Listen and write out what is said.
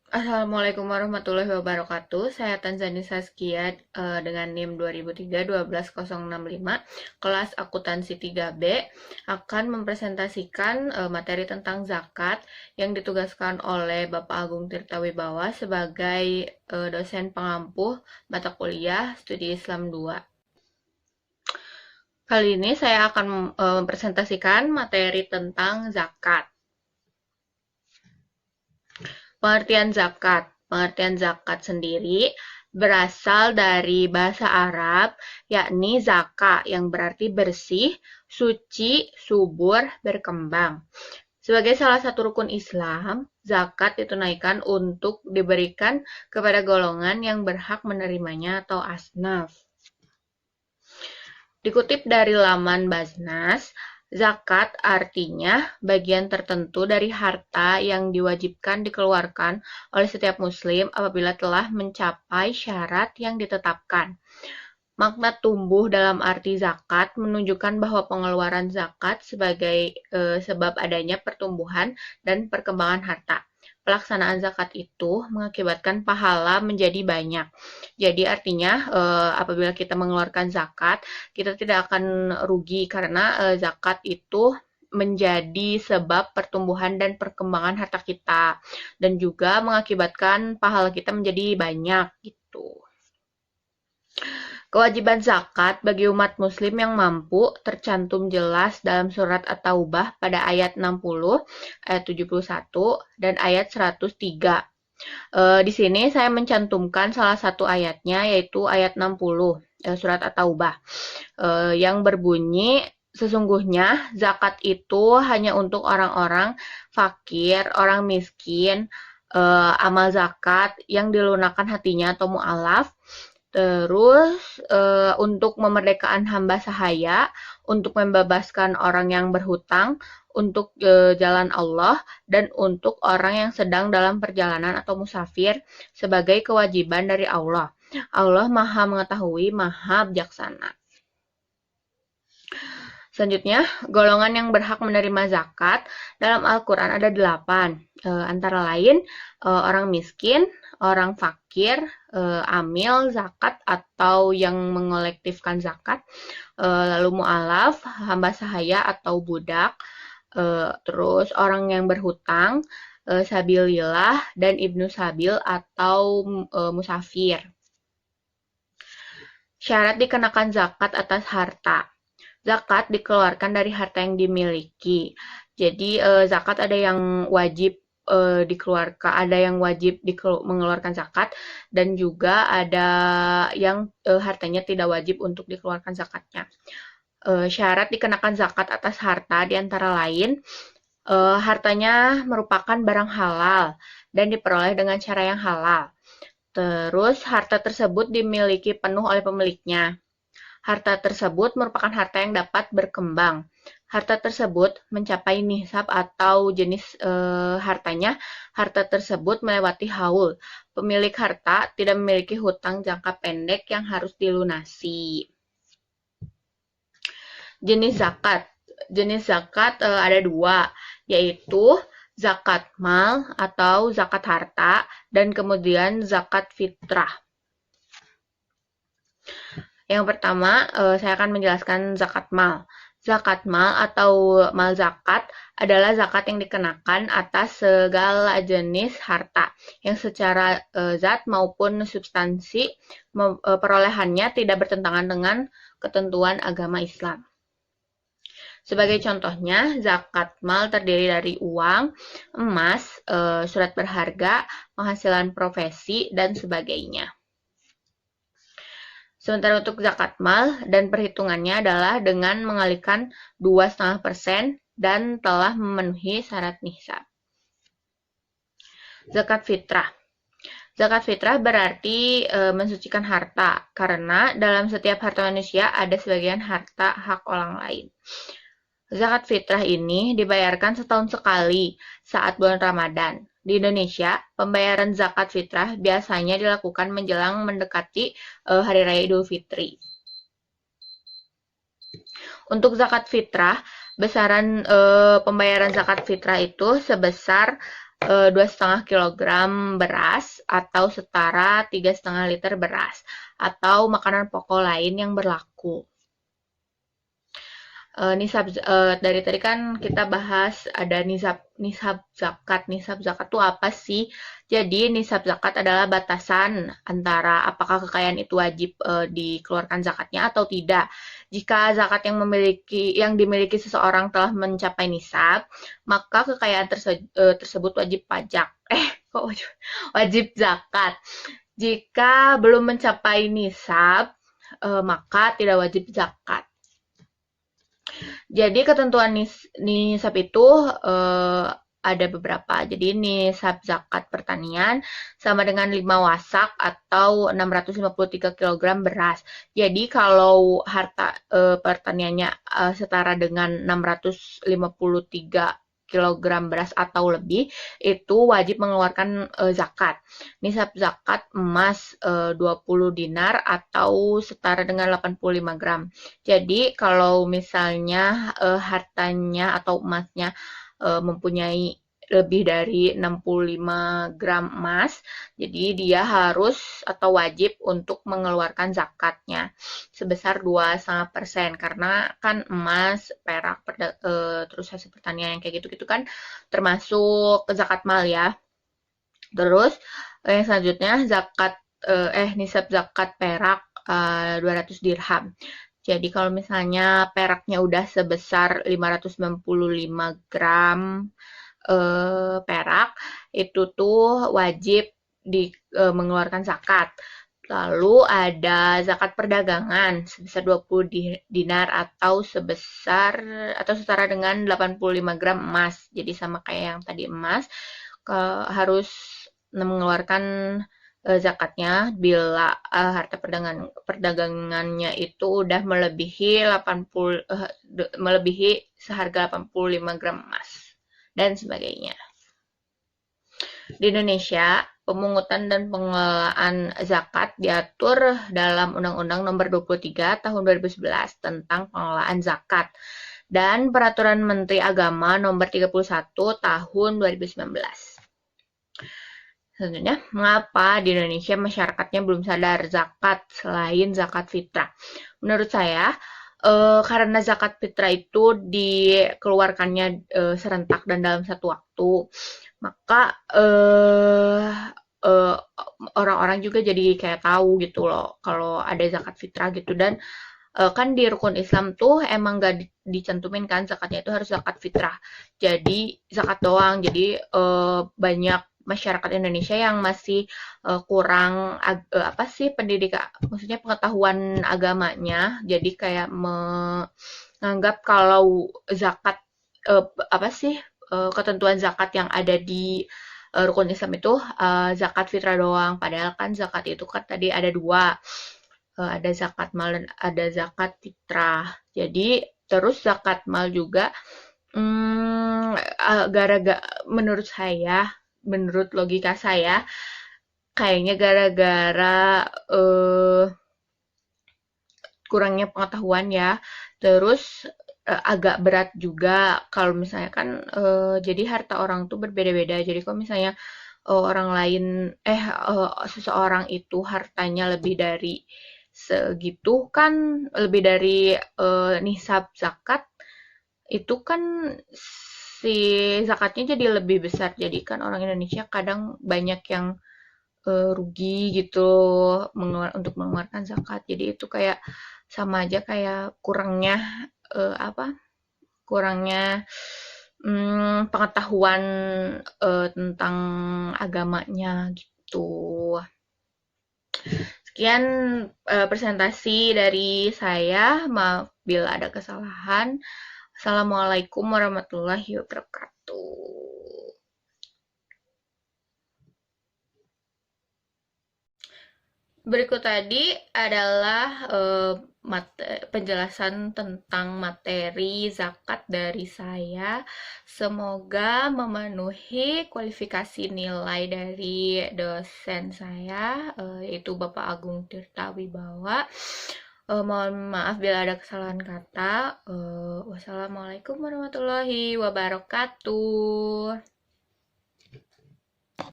Assalamualaikum warahmatullahi wabarakatuh. Saya Tanzani Saskia dengan NIM 2003-12065, kelas akuntansi 3B, akan mempresentasikan materi tentang zakat yang ditugaskan oleh Bapak Agung Tirtawibawa sebagai dosen pengampu mata kuliah Studi Islam 2. Kali ini saya akan mempresentasikan materi tentang zakat. Pengertian zakat. Pengertian zakat sendiri berasal dari bahasa Arab, yakni zaka yang berarti bersih, suci, subur, berkembang. Sebagai salah satu rukun Islam, zakat ditunaikan untuk diberikan kepada golongan yang berhak menerimanya atau asnaf. Dikutip dari laman Basnas, zakat artinya bagian tertentu dari harta yang diwajibkan dikeluarkan oleh setiap muslim apabila telah mencapai syarat yang ditetapkan. Makna tumbuh dalam arti zakat menunjukkan bahwa pengeluaran zakat sebagai sebab adanya pertumbuhan dan perkembangan harta. Pelaksanaan zakat itu mengakibatkan pahala menjadi banyak. Jadi artinya apabila kita mengeluarkan zakat, kita tidak akan rugi karena zakat itu menjadi sebab pertumbuhan dan perkembangan harta kita dan juga mengakibatkan pahala kita menjadi banyak gitu. Kewajiban zakat bagi umat muslim yang mampu tercantum jelas dalam surat At-Taubah pada ayat 60, ayat 71, dan ayat 103. Di sini saya mencantumkan salah satu ayatnya, yaitu ayat 60, surat At-Taubah, yang berbunyi, sesungguhnya zakat itu hanya untuk orang-orang fakir, orang miskin, amal zakat yang dilunakkan hatinya atau mu'alaf. Terus untuk memerdekakan hamba sahaya, untuk membebaskan orang yang berhutang, untuk jalan Allah, dan untuk orang yang sedang dalam perjalanan atau musafir sebagai kewajiban dari Allah. Allah Maha Mengetahui, Maha Bijaksana. Selanjutnya, golongan yang berhak menerima zakat dalam Al-Quran ada 8. Antara lain, orang miskin, orang fakir, amil zakat atau yang mengolektifkan zakat, lalu mu'alaf, hamba sahaya atau budak, terus orang yang berhutang, sabilillah, dan ibnu sabil atau musafir. Syarat dikenakan zakat atas harta. Zakat dikeluarkan dari harta yang dimiliki. Jadi zakat ada yang wajib dikeluarkan, ada yang wajib mengeluarkan zakat, dan juga ada yang hartanya tidak wajib untuk dikeluarkan zakatnya. Syarat dikenakan zakat atas harta diantara lain hartanya merupakan barang halal dan diperoleh dengan cara yang halal. Terus harta tersebut dimiliki penuh oleh pemiliknya. Harta tersebut merupakan harta yang dapat berkembang. Harta tersebut mencapai nisab atau jenis hartanya, harta tersebut melewati haul. Pemilik harta tidak memiliki hutang jangka pendek yang harus dilunasi. Jenis zakat. Jenis zakat ada 2, yaitu zakat mal atau zakat harta, dan kemudian zakat fitrah. Yang pertama, saya akan menjelaskan zakat mal. Zakat mal atau mal zakat adalah zakat yang dikenakan atas segala jenis harta yang secara zat maupun substansi perolehannya tidak bertentangan dengan ketentuan agama Islam. Sebagai contohnya, zakat mal terdiri dari uang, emas, surat berharga, penghasilan profesi, dan sebagainya. Sementara untuk zakat mal dan perhitungannya adalah dengan mengalihkan 2,5% dan telah memenuhi syarat nisab. Zakat fitrah. Zakat fitrah berarti mensucikan harta, karena dalam setiap harta manusia ada sebagian harta hak orang lain. Zakat fitrah ini dibayarkan setahun sekali saat bulan Ramadan. Di Indonesia, pembayaran zakat fitrah biasanya dilakukan menjelang mendekati Hari Raya Idul Fitri. Untuk zakat fitrah, besaran pembayaran zakat fitrah itu sebesar 2,5 kilogram beras atau setara 3,5 liter beras atau makanan pokok lain yang berlaku. Dari tadi kan kita bahas ada nisab zakat. Nisab zakat itu apa sih? Jadi nisab zakat adalah batasan antara apakah kekayaan itu wajib dikeluarkan zakatnya atau tidak. Jika zakat yang dimiliki seseorang telah mencapai nisab, maka kekayaan tersebut wajib pajak. Kok wajib zakat? Jika belum mencapai nisab, maka tidak wajib zakat. Jadi ketentuan nisab itu ada beberapa. Jadi nisab zakat pertanian sama dengan 5 wasak atau 653 kg beras. Jadi kalau harta pertaniannya setara dengan 653 kilogram beras atau lebih, itu wajib mengeluarkan zakat. Nisab zakat emas 20 dinar atau setara dengan 85 gram. Jadi kalau misalnya hartanya atau emasnya mempunyai lebih dari 65 gram emas, jadi dia harus atau wajib untuk mengeluarkan zakatnya sebesar 2,5% karena kan emas, perak, terus hasil pertanian yang kayak gitu-gitu kan termasuk zakat mal ya. Terus yang selanjutnya nisab zakat perak 200 dirham. Jadi kalau misalnya peraknya udah sebesar 595 gram perak, itu tuh wajib mengeluarkan zakat. Lalu ada zakat perdagangan sebesar 20 dinar atau setara dengan 85 gram emas. Jadi sama kayak yang tadi emas, harus mengeluarkan zakatnya bila harta perdagangannya itu udah melebihi seharga 85 gram emas dan sebagainya. Di Indonesia, pemungutan dan pengelolaan zakat diatur dalam Undang-Undang Nomor 23 Tahun 2011 tentang pengelolaan zakat dan Peraturan Menteri Agama Nomor 31 Tahun 2019. Selanjutnya, mengapa di Indonesia masyarakatnya belum sadar zakat selain zakat fitrah? Menurut saya, karena zakat fitrah itu dikeluarkannya serentak dan dalam satu waktu, maka orang-orang juga jadi kayak tahu gitu loh kalau ada zakat fitrah gitu. Dan kan di rukun Islam tuh emang gak dicantumin kan zakatnya itu harus zakat fitrah. Jadi zakat doang. Jadi banyak masyarakat Indonesia yang masih kurang pendidikan, maksudnya pengetahuan agamanya. Jadi kayak menganggap kalau zakat ketentuan zakat yang ada di rukun Islam itu zakat fitrah doang. Padahal kan zakat itu kan tadi ada dua, ada zakat mal dan ada zakat fitrah. Jadi terus zakat mal juga gara-gara menurut logika saya kayaknya gara-gara kurangnya pengetahuan ya. Terus agak berat juga kalau misalnya kan jadi harta orang tuh berbeda-beda. Jadi kalau misalnya seseorang itu hartanya lebih dari segitu kan, lebih dari nisab zakat, itu kan si zakatnya jadi lebih besar. Jadi kan orang Indonesia kadang banyak yang rugi gitu untuk mengeluarkan zakat. Jadi itu kayak sama aja kayak kurangnya pengetahuan tentang agamanya gitu. Sekian presentasi dari saya. Maaf bila ada kesalahan. Assalamualaikum warahmatullahi wabarakatuh. Berikut tadi adalah penjelasan tentang materi zakat dari saya. Semoga memenuhi kualifikasi nilai dari dosen saya, yaitu Bapak Agung Tirta Wibawa. Mohon maaf bila ada kesalahan kata. Wassalamualaikum warahmatullahi wabarakatuh.